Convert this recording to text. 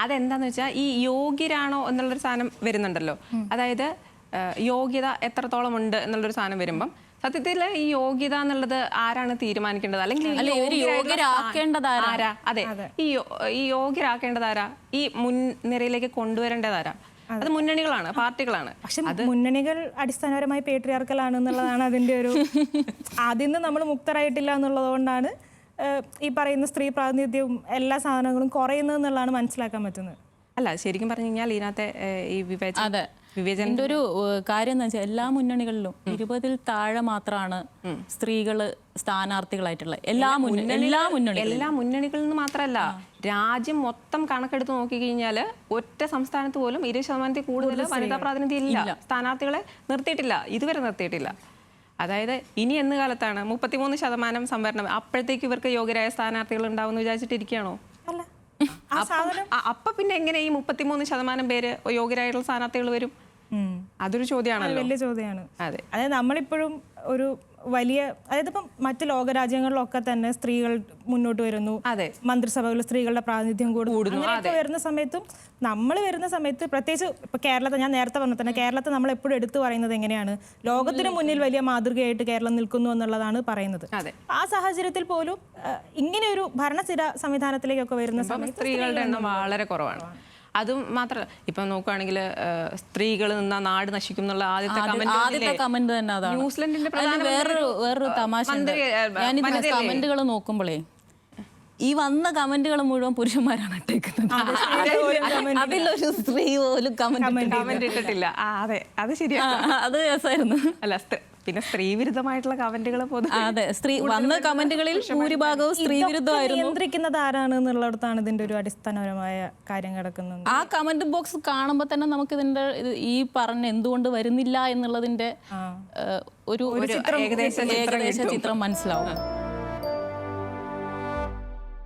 അതെന്താന്ന് വെച്ചാൽ ഈ യോഗ്യരാണോ എന്നുള്ളൊരു സാധനം വരുന്നുണ്ടല്ലോ. അതായത് യോഗ്യത എത്രത്തോളം ഉണ്ട് എന്നുള്ളൊരു സാധനം വരുമ്പം സത്യത്തിൽ ഈ യോഗ്യത എന്നുള്ളത് ആരാണ് തീരുമാനിക്കേണ്ടത്? അല്ലെങ്കിൽ ആരാ? അതെ, ഈ യോഗ്യരാക്കേണ്ടത് ആരാ? ഈ മുൻനിരയിലേക്ക് കൊണ്ടുവരേണ്ടത് ആരാ? അത് മുന്നണികളാണ്, പാർട്ടികളാണ്. പക്ഷെ മുന്നണികൾ അടിസ്ഥാനപരമായി പേട്രിയാർക്കലാണ് എന്നുള്ളതാണ് അതിന്റെ ഒരു ആദ്യം നിന്ന് നമ്മൾ മുക്തരായിട്ടില്ല എന്നുള്ളത് കൊണ്ടാണ് ഈ പറയുന്ന സ്ത്രീ പ്രാതിനിധ്യവും എല്ലാ സാധനങ്ങളും കുറയുന്നത് എന്നുള്ളതാണ് മനസ്സിലാക്കാൻ പറ്റുന്നത്. അല്ല, ശരിക്കും പറഞ്ഞു കഴിഞ്ഞാൽ ഇതിനകത്തെ ഈ വിവേചനത്തിന്റെ ഒരു കാര്യം എന്ന് വെച്ചാൽ എല്ലാ മുന്നണികളിലും 20-ൽ താഴെ മാത്രമാണ് സ്ത്രീകള് സ്ഥാനാർത്ഥികളായിട്ടുള്ളത്. എല്ലാ മുന്നണികളിൽ നിന്ന് മാത്രമല്ല, രാജ്യം മൊത്തം കണക്കെടുത്ത് നോക്കിക്കഴിഞ്ഞാൽ ഒറ്റ സംസ്ഥാനത്ത് പോലും 20% കൂടുതൽ വനിതാ പ്രാതിനിധ്യം ഇല്ല. സ്ഥാനാർത്ഥികളെ നിർത്തിയിട്ടില്ല, ഇതുവരെ നിർത്തിയിട്ടില്ല. അതായത് ഇനി എന്ന് കാലത്താണ് 33% സംവരണം? അപ്പോഴത്തേക്ക് ഇവർക്ക് യോഗ്യരായ സ്ഥാനാർത്ഥികൾ ഉണ്ടാവും വിചാരിച്ചിട്ടിരിക്കുകയാണോ? അപ്പൊ പിന്നെ എങ്ങനെ ഈ 33% പേര് യോഗ്യരായിട്ടുള്ള സ്ഥാനാർത്ഥികൾ വരും? അതൊരു ചോദ്യമാണല്ലോ, വലിയ ചോദ്യമാണ്. അതെ, അതായത് നമ്മളിപ്പോഴും ഒരു വലിയ, അതായത് ഇപ്പം മറ്റ് ലോകരാജ്യങ്ങളിലൊക്കെ തന്നെ സ്ത്രീകൾ മുന്നോട്ട് വരുന്നു, അതെ, മന്ത്രിസഭകളിൽ സ്ത്രീകളുടെ പ്രാതിനിധ്യം കൂടുന്നു. വരുന്ന സമയത്തും നമ്മൾ വരുന്ന സമയത്ത് പ്രത്യേകിച്ച് ഇപ്പൊ കേരളത്തെ, ഞാൻ നേരത്തെ പറഞ്ഞ തന്നെ കേരളത്തെ നമ്മൾ എപ്പോഴും എടുത്തു പറയുന്നത് എങ്ങനെയാണ്, ലോകത്തിന് മുന്നിൽ വലിയ മാതൃകയായിട്ട് കേരളം നിൽക്കുന്നു എന്നുള്ളതാണ് പറയുന്നത്. ആ സാഹചര്യത്തിൽ പോലും ഇങ്ങനെ ഒരു ഭരണസ്ഥിര സംവിധാനത്തിലേക്കൊക്കെ വരുന്ന സമയത്ത് സ്ത്രീകളുടെ എണ്ണം വളരെ കുറവാണ്. അതും മാത്രമല്ല, ഇപ്പൊ നോക്കുകയാണെങ്കിൽ സ്ത്രീകൾ നിന്നാ നാട് നശിക്കും എന്നുള്ള ആദ്യത്തെ കമന്റ് തന്നെ അതാണ്. ന്യൂസിലൻഡിന്റെ വേറൊരു തമാശ, ഞാനിത് കമന്റുകൾ നോക്കുമ്പോഴേ ഈ വന്ന കമന്റുകൾ മുഴുവൻ പുരുഷന്മാരാണ് ഇട്ടേക്കുന്നത്. അതിലൊരു സ്ത്രീ പോലും കമന്റ് ഇട്ടിട്ടില്ല. അതെ, അത് ശരിയാണ്. അത് രസമായിരുന്നു. അല്ല, പിന്നെ സ്ത്രീ വിരുദ്ധമായിട്ടുള്ള കമന്റുകൾ അതെ, സ്ത്രീ വന്ന കമന്റുകളിൽ ഭൂരിഭാഗവും സ്ത്രീ വിരുദ്ധമായിരുന്നു. നിയന്ത്രിക്കുന്നത് ആരാണ് എന്നുള്ളിടത്താണ് ഇതിന്റെ ഒരു അടിസ്ഥാനപരമായ കാര്യം കിടക്കുന്നത്. ആ കമന്റ് ബോക്സ് കാണുമ്പോൾ തന്നെ നമുക്ക് ഇതിന്റെ ഈ പറഞ്ഞ എന്തുകൊണ്ട് വരുന്നില്ല എന്നുള്ളതിന്റെ ഒരു ഏകദേശ ചിത്രം മനസ്സിലാവും.